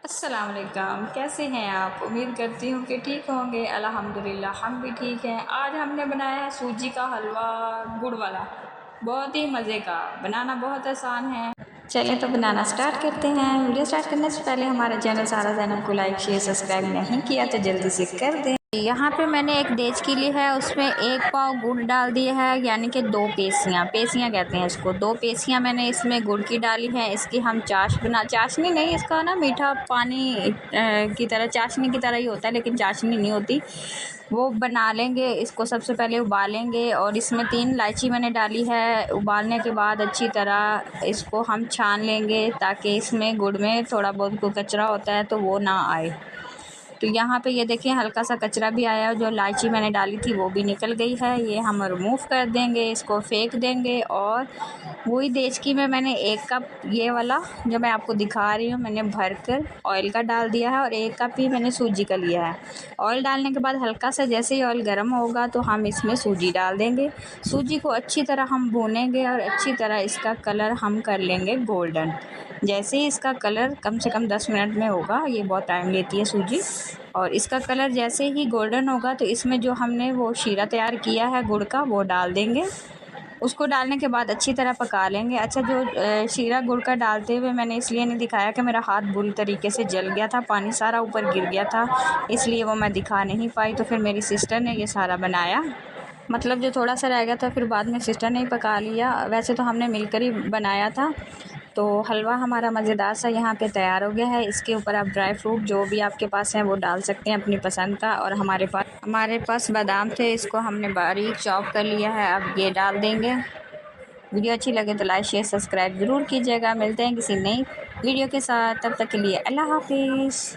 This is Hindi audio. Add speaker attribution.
Speaker 1: अस्सलाम वालेकुम, कैसे हैं आप? उम्मीद करती हूँ कि ठीक होंगे। अल्हम्दुलिल्लाह हम भी ठीक हैं। आज हमने बनाया है सूजी का हलवा गुड़ वाला, बहुत ही मज़े का। बनाना बहुत आसान है। चलें तो बनाना स्टार्ट करते हैं। वीडियो स्टार्ट करने से पहले हमारा चैनल सारा ज़ैनब को लाइक शेयर सब्सक्राइब नहीं किया तो जल्दी से कर दें। यहाँ पे मैंने एक देचकी ली है, उसमें 1 पाव गुड़ डाल दिया है, यानी कि 2 पेसियाँ कहते हैं इसको। 2 पेसियाँ मैंने इसमें गुड़ की डाली है। इसकी हम चाशनी नहीं, इसका ना मीठा पानी की तरह, चाशनी की तरह ही होता है, लेकिन चाशनी नहीं होती, वो बना लेंगे। इसको सबसे पहले उबालेंगे और इसमें 3 इलायची मैंने डाली है। उबालने के बाद अच्छी तरह इसको हम छान लेंगे, ताकि इसमें गुड़ में थोड़ा बहुत कोई कचरा होता है तो वो ना आए। तो यहाँ पे ये देखिए हल्का सा कचरा भी आया है, जो इलायची मैंने डाली थी वो भी निकल गई है। ये हम रिमूव कर देंगे, इसको फेंक देंगे। और वही देचकी में मैंने 1 कप ये वाला जो मैं आपको दिखा रही हूँ, मैंने भरकर ऑयल का डाल दिया है, और 1 कप ही मैंने सूजी का लिया है। ऑयल डालने के बाद हल्का सा जैसे ही ऑयल गर्म होगा तो हम इसमें सूजी डाल देंगे। सूजी को अच्छी तरह हम भूनेंगे और अच्छी तरह इसका कलर हम कर लेंगे गोल्डन। जैसे ही इसका कलर कम से कम 10 मिनट में होगा, ये बहुत टाइम लेती है सूजी। और इसका कलर जैसे ही गोल्डन होगा तो इसमें जो हमने वो शीरा तैयार किया है गुड़ का, वो डाल देंगे। उसको डालने के बाद अच्छी तरह पका लेंगे। अच्छा, जो शीरा गुड़ का डालते हुए मैंने इसलिए नहीं दिखाया कि मेरा हाथ बुरी तरीके से जल गया था, पानी सारा ऊपर गिर गया था, इसलिए वो मैं दिखा नहीं पाई। तो फिर मेरी सिस्टर ने ये सारा बनाया, मतलब जो थोड़ा सा रह गया था फिर बाद में सिस्टर ने ही पका लिया। वैसे तो हमने मिलकर ही बनाया था। तो हलवा हमारा मज़ेदार सा यहाँ पे तैयार हो गया है। इसके ऊपर आप ड्राई फ्रूट जो भी आपके पास है वो डाल सकते हैं अपनी पसंद का। और हमारे पास बादाम थे, इसको हमने बारीक चॉप कर लिया है, अब ये डाल देंगे। वीडियो अच्छी लगे तो लाइक शेयर सब्सक्राइब ज़रूर कीजिएगा। मिलते हैं किसी नई वीडियो के साथ, तब तक के लिए अल्लाह हाफिज़।